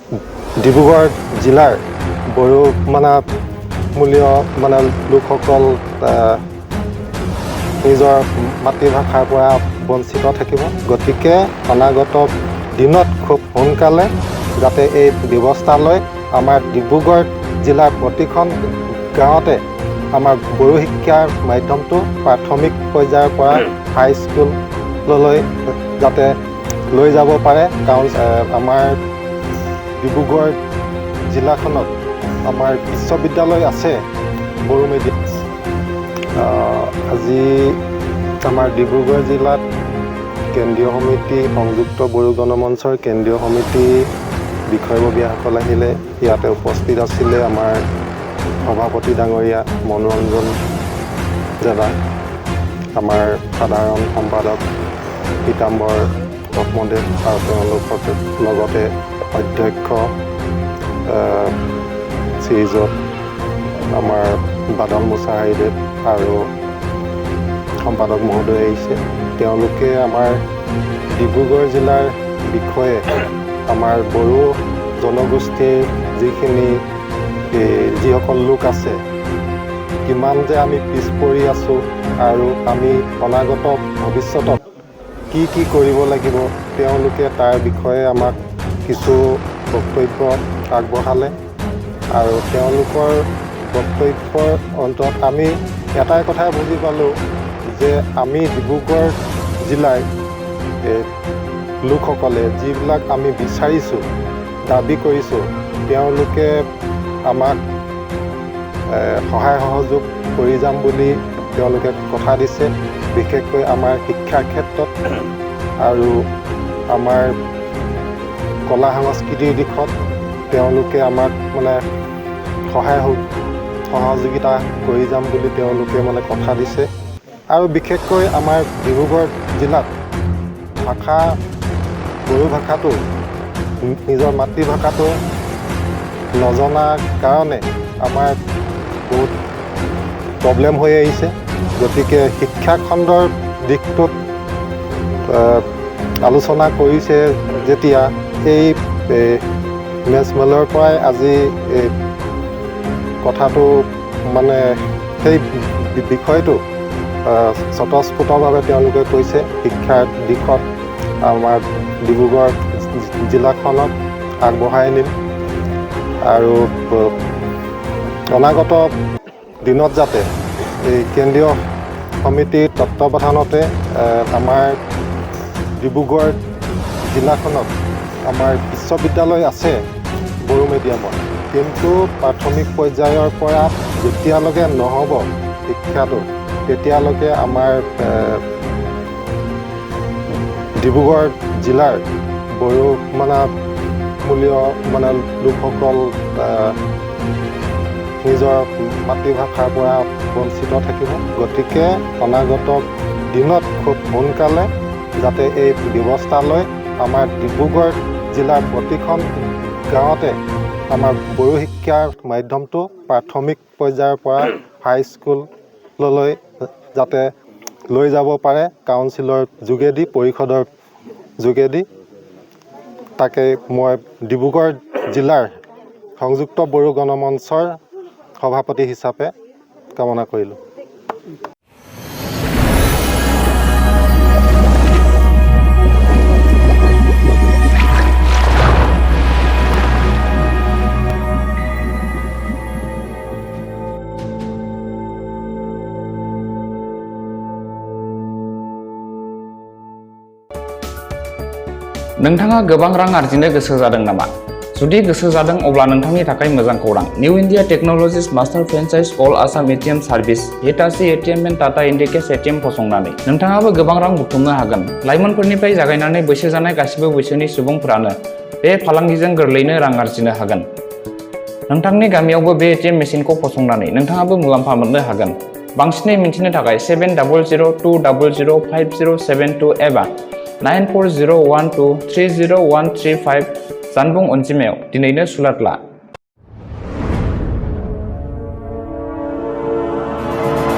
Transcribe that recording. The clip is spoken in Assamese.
ডিব্ৰুগড় জিলাৰ বড়ো মূলীয় লোকসকল নিজৰ মাতৃভাষাৰ পৰা বঞ্চিত থাকিব। গতিকে অনাগত দিনত খুব সোনকালে যাতে এই ব্যৱস্থা লয় আমাৰ ডিব্ৰুগড় জিলাৰ প্ৰতিখন গাঁৱতে আমাৰ বড়ো শিক্ষাৰ মাধ্যমটো প্ৰাথমিক পৰ্যায়ৰ পৰা হাইস্কুললৈ যাতে লৈ যাব পাৰে। কাৰণ আমাৰ ডিব্ৰুগড় জিলাখনত আমাৰ বিশ্ববিদ্যালয় আছে বড়ো মিডিয়াম। আজি আমাৰ ডিব্ৰুগড় জিলাত কেন্দ্ৰীয় সমিতি সংযুক্ত বড়ো গণমঞ্চৰ কেন্দ্ৰীয় সমিতি বিষয়ববীয়াসকল আহিলে। ইয়াতে উপস্থিত আছিলে আমাৰ সভাপতি ডাঙৰীয়া মনোৰঞ্জন জেলা, আমাৰ সাধাৰণ সম্পাদক পীতাম্বৰ ব্ৰহ্মদেৱ আৰু তেওঁলোকৰ লগতে অধ্যক্ষ শ্ৰীযুত আমাৰ বাদল মুছাহাৰীদেৱ আৰু সম্পাদক মহোদয় আহিছে। তেওঁলোকে আমাৰ ডিব্ৰুগড় জিলাৰ বিষয়ে আমাৰ বড়ো জনগোষ্ঠীৰ যিসকল লোক আছে কিমান যে আমি পিছ পৰি আছোঁ আৰু আমি অনাগত ভৱিষ্যতত কি কৰিব লাগিব তেওঁলোকে তাৰ বিষয়ে আমাক কিছু বক্তব্য আগবঢ়ালে। আৰু তেওঁলোকৰ বক্তব্যৰ অন্তত আমি এটাই কথাই বুজি পালোঁ যে আমি ডিব্ৰুগড় জিলাৰ লোকসকলে যিবিলাক আমি বিচাৰিছোঁ দাবী কৰিছোঁ তেওঁলোকে আমাক সহায় সহযোগ কৰি যাম বুলি তেওঁলোকে কথা দিছে। বিশেষকৈ আমাৰ শিক্ষাৰ ক্ষেত্ৰত আৰু আমাৰ কলা সংস্কৃতিৰ দিশত তেওঁলোকে আমাক সহযোগিতা কৰি যাম বুলি তেওঁলোকে কথা দিছে। আৰু বিশেষকৈ আমাৰ ডিব্ৰুগড় জিলাত বড়ো ভাষাটো নিজৰ মাতৃভাষাটো নজনাৰ কাৰণে আমাৰ বহুত প্ৰব্লেম হৈ আহিছে। গতিকে শিক্ষা খণ্ডৰ দিশটোত আলোচনা কৰিছে যেতিয়া এই মেজমেলৰ পৰাই আজি কথাটো সেই বিষয়টো স্বতঃস্ফূৰ্তভাৱে তেওঁলোকে কৈছে শিক্ষাৰ দিশত আমাৰ ডিব্ৰুগড় জিলাখনক আগবঢ়াই নিম আৰু অনাগত দিনত যাতে এই কেন্দ্ৰীয় সমিতিৰ তত্ত্বাৱধানতে আমাৰ ডিব্ৰুগড় জিলাখনত আমাৰ বিশ্ববিদ্যালয় আছে বড়ো মিডিয়ামত, কিন্তু প্ৰাথমিক পৰ্যায়ৰ পৰা যেতিয়ালৈকে নহ'ব শিক্ষাটো তেতিয়ালৈকে আমাৰ ডিব্ৰুগড় জিলাৰ বড়ো মূলীয় লোকসকল নিজৰ মাতৃভাষাৰ পৰা বঞ্চিত থাকিব। গতিকে অনাগত দিনত খুব সোনকালে যাতে এই ব্যৱস্থা লয় আমাৰ ডিব্ৰুগড় জিলাৰ প্ৰতিখন গাঁৱতে আমাৰ বড়ো শিক্ষাৰ মাধ্যমটো প্ৰাথমিক পৰ্যায়ৰ পৰা হাইস্কুললৈ যাতে লৈ যাব পাৰে কাউন্সিলৰ যোগেদি, পৰিষদৰ যোগেদি। তাকে মই ডিব্ৰুগড় জিলাৰ সংযুক্ত বড়ো গণমঞ্চৰ সভাপতি হিচাপে কামনা কৰিলোঁ। नोंथाङा गोबां रां आर्जिनो गोसो जादों नामा? जुदि गोसो जादों अब्ला नोंथांनि थाखाय मोजां खौरां। New India technologies master franchise all Assam ATM service Hitachi ATM and Tata Indicash ATM फसंनानै नोंथाङाबो गोबां रां बुथुमनो हागोन। लाइमोनफोरनिफ्राय जागायनानै बैसो जानाय गासिबो बैसोनि सुबुंफोरानो बे फालांगिजों गोरलैनो रां आर्जिनो हागोन। नोंथांनि गामियावबो बे एटिएम मेसिनखौ फसंनानै नोंथाङाबो मुलाम्फा मोननो हागोन। बांसिनै मिन्थिनो थाखाय 7002005072 एबा 9401230135 जानबुं अनजिमायाव दिनैनो सुलाद ला।